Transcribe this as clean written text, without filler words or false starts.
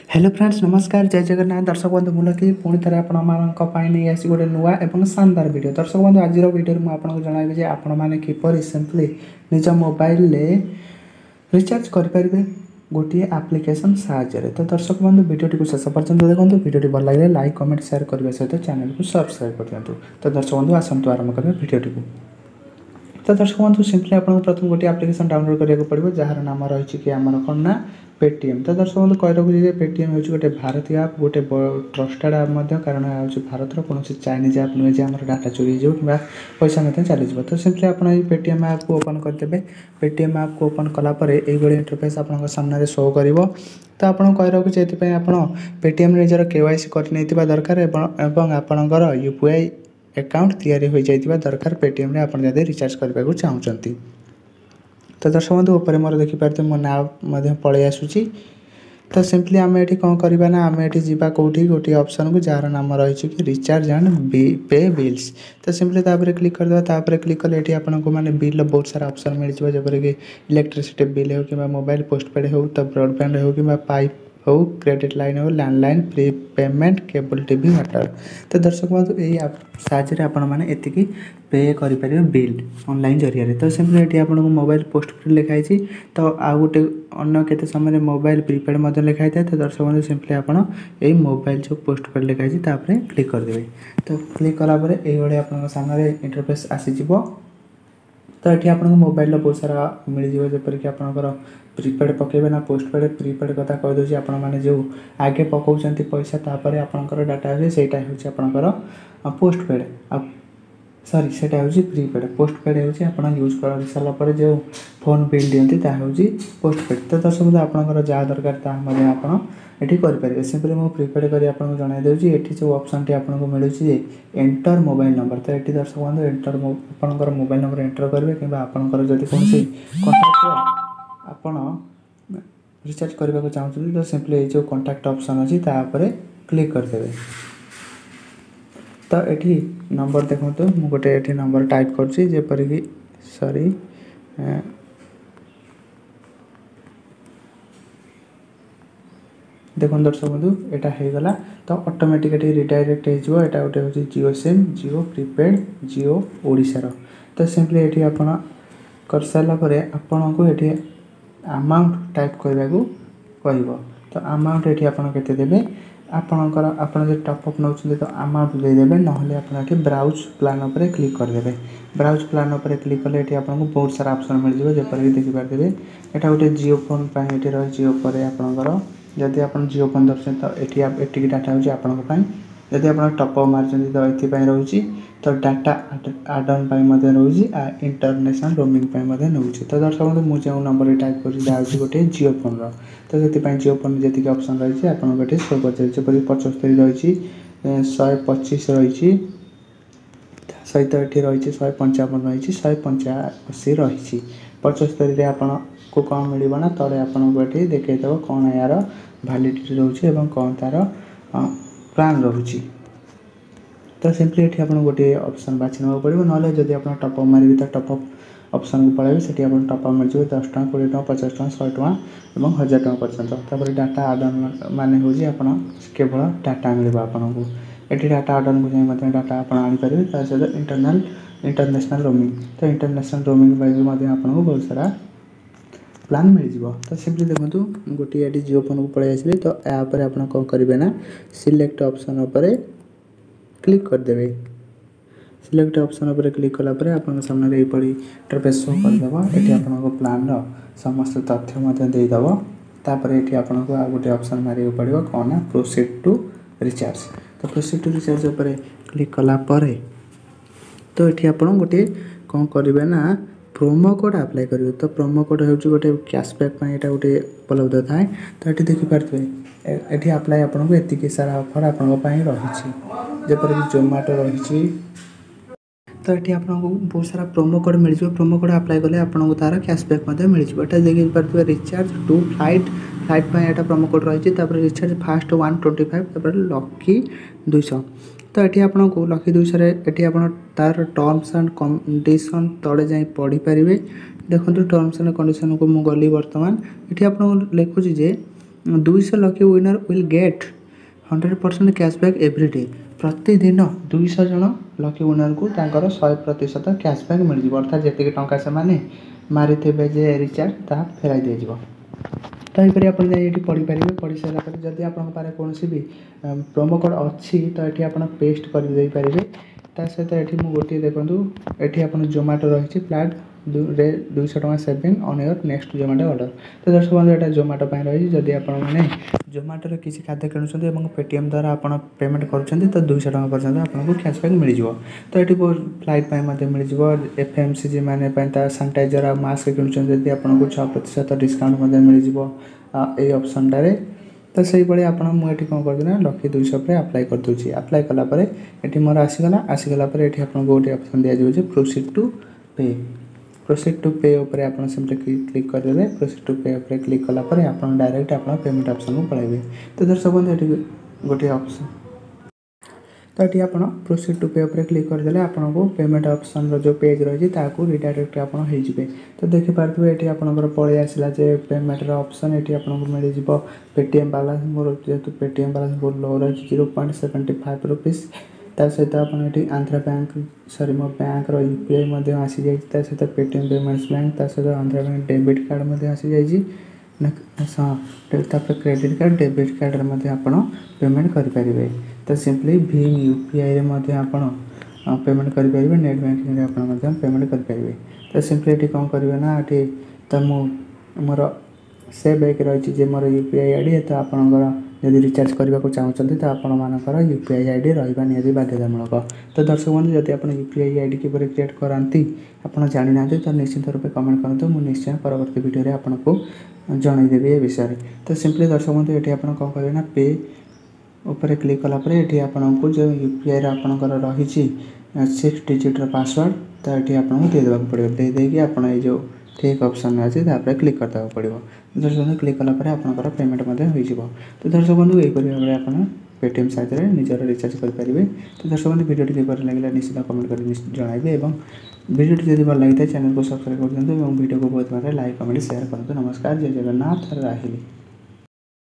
Hello friends नमस्कार जय जगन्नाथ दर्शक बंधु मूल कि पुणी थे आपंपाई आसी गोटे नुआ और शानदार वीडियो दर्शक बंधु आज वीडियो में आपको जनइबी जे आपण मैंने किपर सिंपली निज मोबाइल रिचार्ज करेंगे गोटे आप्लिकेसन साहाय्य। तो दर्शक बंधु वीडियो शेष पर्यटन देखो वीडियो भल लगे लाइक कमेंट शेयर करने सहित चैनल को सब्सक्राइब कर दिखाँ। तो दर्शक बंधु आसतु आरंभ करेंगे वीडियो को। तो दर्शक बंधु सिंपली आपको प्रथम गोटे आप्लिकेसन डाउनलोड करा पड़ो जार नाम रही कि आमर कौन ना पेटीएम। तो दर्शक बंधु कह रखुच्छे पेटीएम हूँ गोटे भारतीय आप गोटे ट्रस्टेड आप कारण भारत कौन चाइनीज आप नुहे जे आम डाटा चोरी हो कि पैसा चलीज। तो सिंपली आप पेटीएम ऐप को ओपन करदे। पेटीएम ऐप को ओपन कलापर ये इंटरफेस आप सामने शो कर। तो आपको कह रखुच्छे ये आप पेटीएम निजर केवाईसी कर दरकार आपणकर यूपीआई अकाउंट तैयारी हो जाइए दरकार पेटीएम रे आपन जदि रिचार्ज करने को चाहते। तो दर्शक बंधु ऊपर मोर देखिपारे मो ना पलि आसूची। तो सिंपली आम ये कौन करवा ना आम ये जावा कौटी गोटे ऑप्शन को जार नाम रही कि रिचार्ज एंड पे बिल्स। तो सिंपली तापर क्लिक करदे। क्लिक कले ये आपको माने बिल बहुत सारा ऑप्शन मिल जाए जबर कि इलेक्ट्रिसिटी बिल हो कि मोबाइल पोस्टपेड हो तो ब्रॉडबैंड हो कि पाइप हो क्रेडिट लाइन हो landline pre payment cable TV water. तो दर्शक बंधु यही साहाय्य आपण मैंने एतिकी पे करेंगे बिल ऑनलाइन जरिया। तो सिंपली ये आपको मोबाइल पोस्टपेड लिखाई। तो आउ गोटे अन्य केते समय मोबाइल प्रीपेड लिखाई था। तो दर्शक बंधु सिंपली आप मोबाइल जो पोस्टपेड लिखाई क्लिक करदे। तो क्लिक कलापर ये आप सामने इंटरफेस आसीज। तो ये आपको मोबाइल बहुत सारा मिल जाए जपरिक आपंकर प्रीपेड पकेबे ना पोस्टपेड प्रीपेड कथा कहीदे आपण मैंने जो आगे पकाउछंती पैसा तापर आपंकर डाटा हुए से आपंकर पोस्टपेड सॉरी से प्रीपेड पोस्टपेड होना यूज कर सारापर जो फोन बिल दिखती हूँ पोस्टपेड। तो दर्शक आपंकर जहाँ दरकार आप ये करेंगे। सिंपली मुझे प्रीपेड कर आपको जन दूसरी ये जो ऑप्शन टी आपको मिलूँ एंटर मोबाइल नंबर। तो ये दर्शक बंधु एंटर आपंकर मोबाइल नंबर एंटर करेंगे कि आपंकर जब कौन कंटाक्ट आप रिचार्ज करने को चाहते तो सिंपली ये जो कंटाक्ट ऑप्शन अच्छी क्लिक करदे। तो ये नंबर देखो मुझे गोटे ये नंबर टाइप करपरिक सॉरी देखो दर्शक बंधु यहाँ होगला। तो ऑटोमेटिक रिडायरेक्ट हो गोटे हूँ जियो सिम जियो प्रीपेड जियो ओडिशार। तो सिंपली ये आप कर सारापर आपन को ये अमाउंट टाइप करने को कह। तो अमाउंट ये आपते देवे आपणकर आप टॉपअप नौ तो अमाउंट देदेवे ना आप ब्राउज प्लान उपर क्लिक करदे। ब्राउज प्लान उपर क्लिक कले ये आपको बहुत सारा ऑप्शन मिल जाए जपरिक देखिपारे यहाँ गोटे जियो फोन पर ये रही जियो पर आपंकर जदि आप जियो फोन धरते तो ये डाटा हूँ आपंपाई जदि आप टॉपअप मार्च तो ये रोचे। तो डाटा आडन रोचे इंटरनेशनल रोमिंग नौ। तो दर्शक बंधु मुझे नंबर टाइप कर गोटे जियो फोन तो से जियो फोन जी ऑप्शन रही है आपको शो कर 75 रही 125 रही सहित ये रही 155 रही 185 रही 75 आपको कौन मिल ना तले आपको ये देखो कौन यार भैलिडिटी रोचे कौन तार प्लान रोचे। तो सिंपली ये आपको गोटे ऑप्शन बाछि ना पड़ो ना जब आप टॉपअप मारे तो टॉपअप ऑप्शन को पड़े से टॉपअप मिल जाए 10 टका 20 टका 50 टका 100 टका और 1000 टका पर्यटन। डाटा आडन मान हूँ केवल डाटा मिल आपको ये डाटा आडन को जाए डाटा आप आनीपारे सहित इंटरनेशनल रोमिंग। तो इंटरनेशनल रोमिंग आपको बहुत सारा प्लान मिल जाए। तो सिंपली देखो गोटे ये जियो फोन को पलि आसली। तो आप कौन करेंगे ना सिलेक्ट ऑप्शन उपर क्लिक करदे। सिलेक्ट ऑप्शन उपर क्लिक कलापर आप सामने यहपरी इंटरफेस शो करदेव। ये आपको प्लान समस्त तथ्य देदेव। तापर ये आपको आ गोटे ऑप्शन मारे पड़ो कौन ना प्रोसीड टू रिचार्ज। तो प्रोसीड टू रिचार्ज उपर क्लिक कलापर तो ये आप गोटे कौन करेंगे ना प्रोमो कोड अप्लाई करेंगे। तो प्रोमो कोड हूँ गोटे कैशबैक यहाँ गोटे उपलब्ध थाए। तो ये देखिपारे ये अप्लाई आपको एतिक सारा ऑफर आपंपाई रही जपरिक जोमेटो रही। तो ये आपको बहुत सारा प्रोमो कोड मिल जाए। प्रोमो कोड अप्लाई कले आपको तार कैशबैक मिल जाए। यहाँ देखिए रिचार्ज टू फ्लाइट यहाँ प्रोमो कोड रही रिचार्ज फास्ट 125 लकी 200। तो ये आपको लकी 200 ये आप तार टर्म्स एंड कंडीशन तले जाए पढ़ी पारे। देखो टर्म्स एंड कंडीशन को मुझे गली बर्तमान ये आपको लिखुची जे 200 lucky winner will get 100% cashback every day. प्रतिदिन 200 जन लकी विनर को 100% कैशबैक मिल जाए, अर्थात जी टंका से मारी जे रिचार्ज ता फेराई दि जाव। तो यहीपरि आप पढ़ी पारे। पढ़ी सारापर जदि आप कौन भी प्रोमो कोड अच्छी तो ये आप पेस्ट करदे। ता सहित ये गोटे देखूँ ये आप जोमाटो रही फ्लैट 200 टका saving on your next Zomato order. तो दर्शक बंधु यहाँ जोमाटो रही जदि आपने जोमाटो किसी खाद्य किणुंट पेटीएम द्वारा आप पेमेंट करुँच तो 200 टका पर्यटन आपको कैशबैक मिल जाव। तो ये फ्लाइट मिल जाव। एफएमसीजी मैंने सानिटाइजर आ मास्क किणुंट आपको 6% डिस्काउंट मिल जाव ये ऑप्शन टारे। तो से भाई आप मुझे कौन करना लकी 200 पे अप्लाई करदे। अप्लाई कलापर ये मोर आसीगला ये आपको गोटे ऑप्शन दि जाए प्रोसीड टू पे। प्रोसीड टू पे उपर आप सिंपली क्लिक करदे। प्रोसीड टू पे उपर क्लिक कलापर आप डायरेक्ट आप पेमेंट ऑप्शन को पलैबे। तो दर्शक बंधु ये गोटे ऑप्शन तो ये आप प्रोसीड टू पे उपर क्लिक करदे आपको पेमेंट ऑप्शन जो पेज रही है रिडायरेक्ट आप होइजिबे। तो देखिपे ये आपंकर पलि आसला जे पेमेंट ऑप्शन ये आपको मिल जाव पेटीएम बैलेंस। मोर जेहतु पेटीएम बैलेंस बहुत लो रही 0.75 रुपीज। सहित आप आंध्रा बैंक सॉरी मो बैंक यूपीआई आसी जाए सहित पेटीएम पेमेंट्स बैंक सहित आंध्रा बैंक डेबिट कार्ड आसी जाइए। क्रेडिट कार्ड डेबिट कार्ड आप पेमेंट करेंगे। तो सिंपली भीम यूपीआई आप पेमेंट करेंगे। नेट बैंकिंग आप पेमेंट करेंगे। तो सिंपली ये कौन करेंगे ना ये तो मोर सेव एक रही मोर यूपीआई आईडी। तो आपंकर जब रिचार्ज करने को चाहते तो आपर यूपीआई आईडी रहा निहाती बाध्यतामूलक। तो दर्शक बंधु जब आप यूपीआई आईडी किपर क्रिएट कराती आप जानी ना तो निश्चित रूप कमेंट करूँ मुझे निश्चय परवर्ती वीडियो आपको जनईदेवी ए विषय। तो सिंपली दर्शक बंधु ये आप कौन करेंगे ना पे ऊपर क्लिक कलापर ये आपको जो यूपीआई आपंकर रही 6 डिजिट पासवर्ड तो ये आपको देदेवा पड़े देदेकि आप जो ठीक ऑप्शन अच्छे क्लिक करता पड़ो। दर्शक क्लिक कलापर आपंकर पेमेंट हो। तो दर्शक बंधु यहीपर भाव आप पेटीएम साइज निजर रिचार्ज करेंगे। तो दर्शक बंधु वीडियो किपर लगे निश्चित कमेंट कर जनइबे। वीडियो जब भल लगी चैनल को सब्सक्राइब कर दिखाँ। वीडियो को बहुत मात्रा लाइक कमेंट शेयर करूँ। नमस्कार, जय जगन्नाथ, राहिली।